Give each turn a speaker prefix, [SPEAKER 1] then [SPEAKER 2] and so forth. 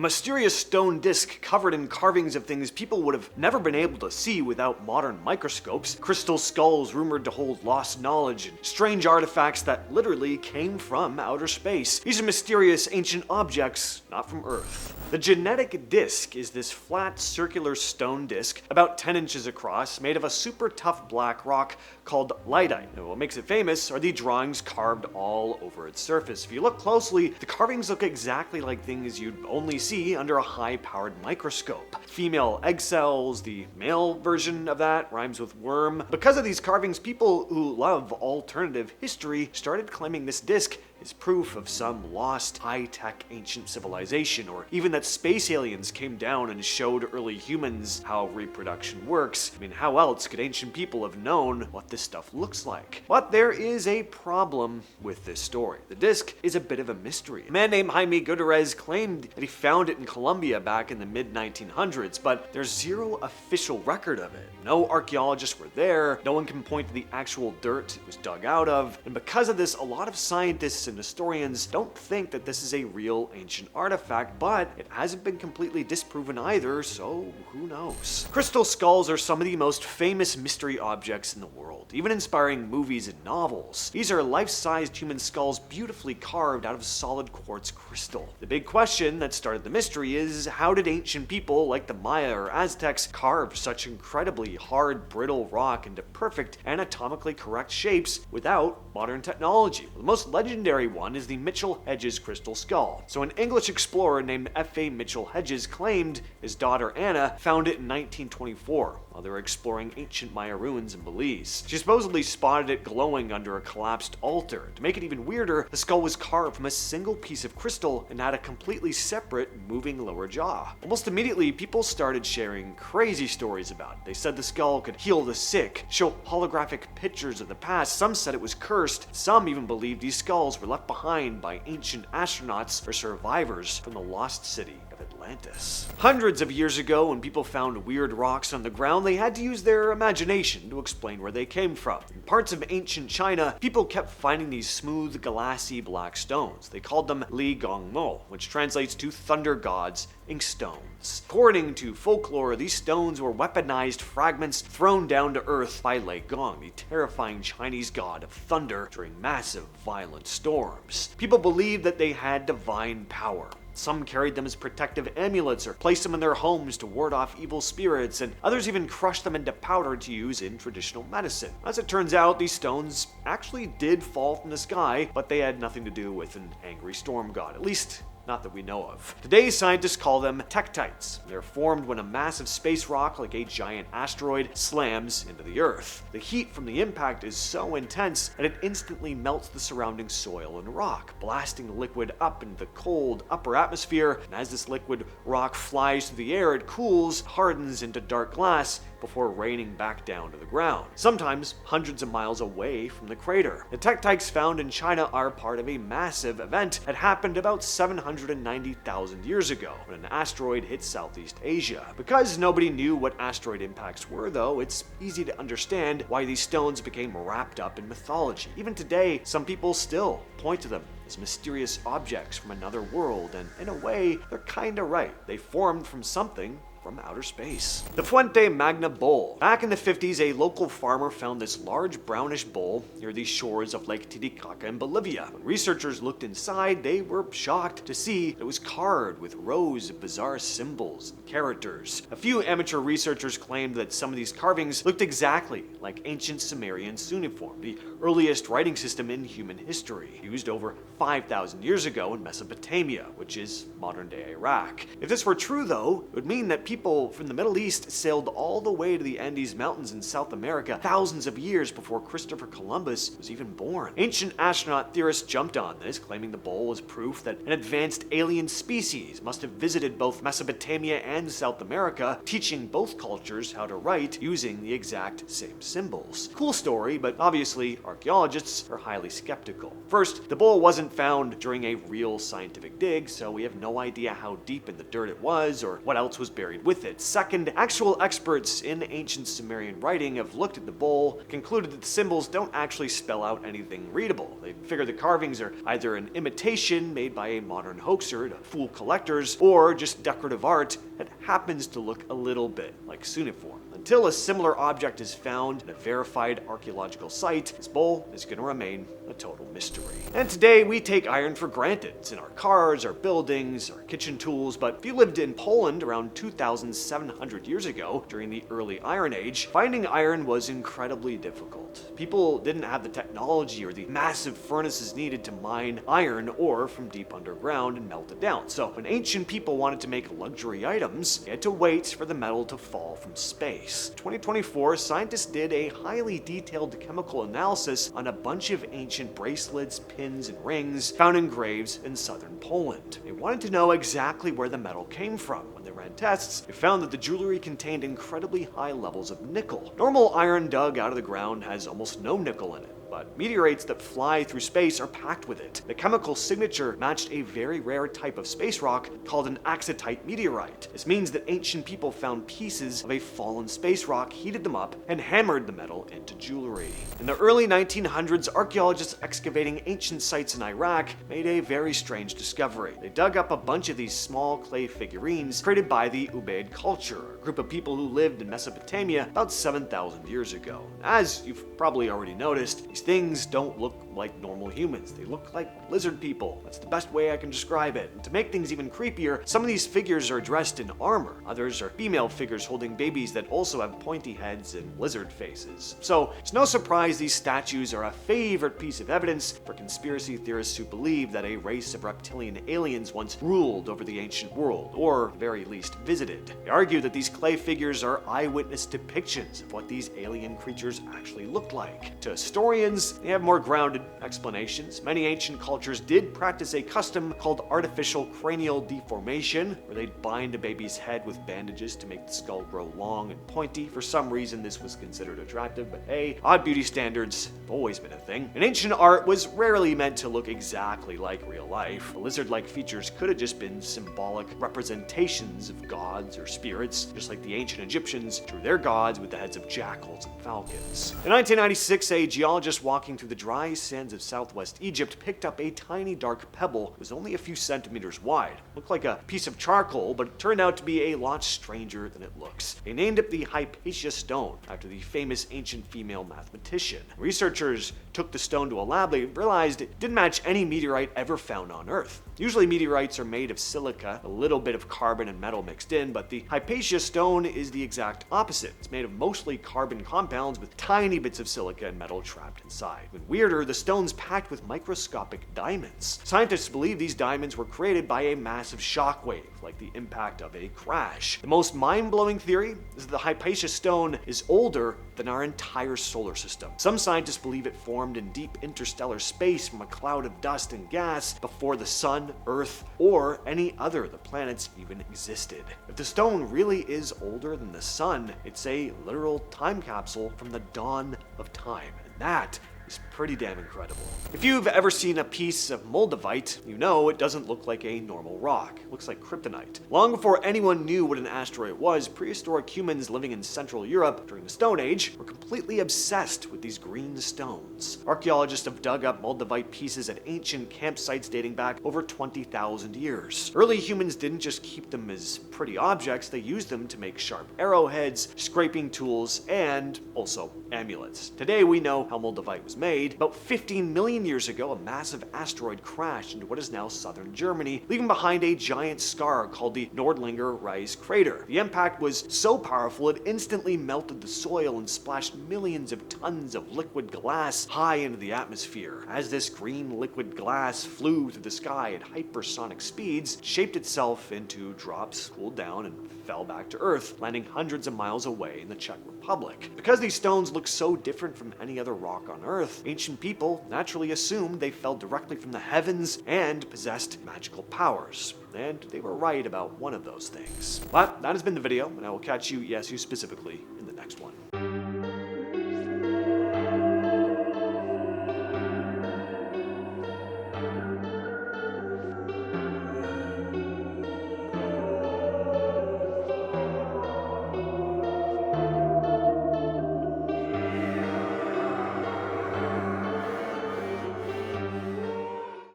[SPEAKER 1] A mysterious stone disc covered in carvings of things people would have never been able to see without modern microscopes, crystal skulls rumored to hold lost knowledge, and strange artifacts that literally came from outer space. These are mysterious ancient objects, not from Earth. The genetic disc is this flat circular stone disc about 10 inches across, made of a super tough black rock called lyddite. And what makes it famous are the drawings carved all over its surface. If you look closely, the carvings look exactly like things you'd only see under a high-powered microscope. Female egg cells, the male version of that rhymes with worm. Because of these carvings, people who love alternative history started claiming this disc is proof of some lost high-tech ancient civilization, or even that space aliens came down and showed early humans how reproduction works. I mean, how else could ancient people have known what this stuff looks like? But there is a problem with this story. The disc is a bit of a mystery. A man named Jaime Gutierrez claimed that he found it in Colombia back in the mid-1900s, but there's zero official record of it. No archaeologists were there, no one can point to the actual dirt it was dug out of, and because of this, a lot of scientists and historians don't think that this is a real ancient artifact, but it hasn't been completely disproven either, so who knows? Crystal skulls are some of the most famous mystery objects in the world, even inspiring movies and novels. These are life-sized human skulls beautifully carved out of solid quartz crystal. The big question that started the mystery is, how did ancient people like the Maya or Aztecs carve such incredibly hard, brittle rock into perfect, anatomically correct shapes without modern technology? The most legendary one is the Mitchell-Hedges crystal skull. So an English explorer named F.A. Mitchell-Hedges claimed his daughter Anna found it in 1924 while they were exploring ancient Maya ruins in Belize. She supposedly spotted it glowing under a collapsed altar. To make it even weirder, the skull was carved from a single piece of crystal and had a completely separate moving lower jaw. Almost immediately, people started sharing crazy stories about it. They said the skull could heal the sick, show holographic pictures of the past. Some said it was cursed. Some even believed these skulls were left behind by ancient astronauts or survivors from the lost city of Atlantis. Hundreds of years ago, when people found weird rocks on the ground, they had to use their imagination to explain where they came from. In parts of ancient China, people kept finding these smooth, glassy black stones. They called them Li Gong Mo, which translates to thunder gods ink stones. According to folklore, these stones were weaponized fragments thrown down to earth by Li Gong, the terrifying Chinese god of thunder during massive, violent storms. People believed that they had divine power. Some carried them as protective amulets or placed them in their homes to ward off evil spirits, and others even crushed them into powder to use in traditional medicine. As it turns out, these stones actually did fall from the sky, but they had nothing to do with an angry storm god, at least not that we know of. Today, scientists call them tektites. They're formed when a massive space rock, like a giant asteroid, slams into the Earth. The heat from the impact is so intense that it instantly melts the surrounding soil and rock, blasting the liquid up into the cold upper atmosphere. And as this liquid rock flies through the air, it cools, hardens into dark glass before raining back down to the ground, sometimes hundreds of miles away from the crater. The tektites found in China are part of a massive event that happened about 790,000 years ago when an asteroid hit Southeast Asia. Because nobody knew what asteroid impacts were, though, it's easy to understand why these stones became wrapped up in mythology. Even today, some people still point to them as mysterious objects from another world, and in a way, they're kinda right. They formed from something from outer space. The Fuente Magna bowl. Back in the 50s, a local farmer found this large brownish bowl near the shores of Lake Titicaca in Bolivia. When researchers looked inside, they were shocked to see it was carved with rows of bizarre symbols and characters. A few amateur researchers claimed that some of these carvings looked exactly like ancient Sumerian cuneiform, the earliest writing system in human history, used over 5,000 years ago in Mesopotamia, which is modern-day Iraq. If this were true, though, it would mean that people from the Middle East sailed all the way to the Andes Mountains in South America thousands of years before Christopher Columbus was even born. Ancient astronaut theorists jumped on this, claiming the bowl was proof that an advanced alien species must have visited both Mesopotamia and South America, teaching both cultures how to write using the exact same symbols. Cool story, but obviously archaeologists are highly skeptical. First, the bowl wasn't found during a real scientific dig, so we have no idea how deep in the dirt it was or what else was buried carried with it. Second, actual experts in ancient Sumerian writing have looked at the bowl, concluded that the symbols don't actually spell out anything readable. They figure the carvings are either an imitation made by a modern hoaxer to fool collectors, or just decorative art that happens to look a little bit like cuneiform. Until a similar object is found at a verified archaeological site, this bowl is going to remain a total mystery. And today we take iron for granted. It's in our cars, our buildings, our kitchen tools, but if you lived in Poland around 2,700 years ago, during the early Iron Age, finding iron was incredibly difficult. People didn't have the technology or the massive furnaces needed to mine iron ore from deep underground and melt it down. So when ancient people wanted to make luxury items, they had to wait for the metal to fall from space. In 2024, scientists did a highly detailed chemical analysis on a bunch of ancient bracelets, pins, and rings found in graves in southern Poland. They wanted to know exactly where the metal came from. When they ran tests, they found that the jewelry contained incredibly high levels of nickel. Normal iron dug out of the ground has almost no nickel in it, but meteorites that fly through space are packed with it. The chemical signature matched a very rare type of space rock called an axatite meteorite. This means that ancient people found pieces of a fallen space rock, heated them up, and hammered the metal into jewelry. In the early 1900s, archaeologists excavating ancient sites in Iraq made a very strange discovery. They dug up a bunch of these small clay figurines created by the Ubaid culture, a group of people who lived in Mesopotamia about 7,000 years ago. As you've probably already noticed, these things don't look like normal humans. They look like lizard people. That's the best way I can describe it. And to make things even creepier, some of these figures are dressed in armor. Others are female figures holding babies that also have pointy heads and lizard faces. So it's no surprise these statues are a favorite piece of evidence for conspiracy theorists who believe that a race of reptilian aliens once ruled over the ancient world, or at the very least visited. They argue that these clay figures are eyewitness depictions of what these alien creatures actually looked like. To historians, they have more grounded explanations. Many ancient cultures did practice a custom called artificial cranial deformation, where they'd bind a baby's head with bandages to make the skull grow long and pointy. For some reason, this was considered attractive, but hey, odd beauty standards have always been a thing. And ancient art was rarely meant to look exactly like real life. The lizard-like features could have just been symbolic representations of gods or spirits, just like the ancient Egyptians drew their gods with the heads of jackals and falcons. In 1996, a geologist walking through the dry sands of southwest Egypt picked up a tiny dark pebble that was only a few centimeters wide. It looked like a piece of charcoal, but it turned out to be a lot stranger than it looks. They named it the Hypatia Stone, after the famous ancient female mathematician. Researchers took the stone to a lab. They realized it didn't match any meteorite ever found on Earth. Usually meteorites are made of silica, a little bit of carbon and metal mixed in, but the Hypatia Stone is the exact opposite. It's made of mostly carbon compounds with tiny bits of silica and metal trapped inside. Even weirder, the stone's packed with microscopic diamonds. Scientists believe these diamonds were created by a massive shockwave, like the impact of a crash. The most mind-blowing theory is that the Hypatia Stone is older than our entire solar system. Some scientists believe it formed in deep interstellar space from a cloud of dust and gas before the sun, Earth, or any other of the planets even existed. If the stone really is older than the sun, it's a literal time capsule from the dawn of time. And that is pretty damn incredible. If you've ever seen a piece of Moldavite, you know it doesn't look like a normal rock. It looks like kryptonite. Long before anyone knew what an asteroid was, prehistoric humans living in Central Europe during the Stone Age were completely obsessed with these green stones. Archaeologists have dug up Moldavite pieces at ancient campsites dating back over 20,000 years. Early humans didn't just keep them as pretty objects, they used them to make sharp arrowheads, scraping tools, and also amulets. Today we know how Moldavite was made. About 15 million years ago, a massive asteroid crashed into what is now southern Germany, leaving behind a giant scar called the Nordlinger Rise crater. The impact was so powerful it instantly melted the soil and splashed millions of tons of liquid glass high into the atmosphere. As this green liquid glass flew through the sky at hypersonic speeds, it shaped itself into drops, cooled down, and fell back to Earth, landing hundreds of miles away in the Czech Republic. Because these stones look so different from any other rock on Earth, ancient people naturally assumed they fell directly from the heavens and possessed magical powers. And they were right about one of those things. But that has been the video, and I will catch you, yes, you specifically, in the next one.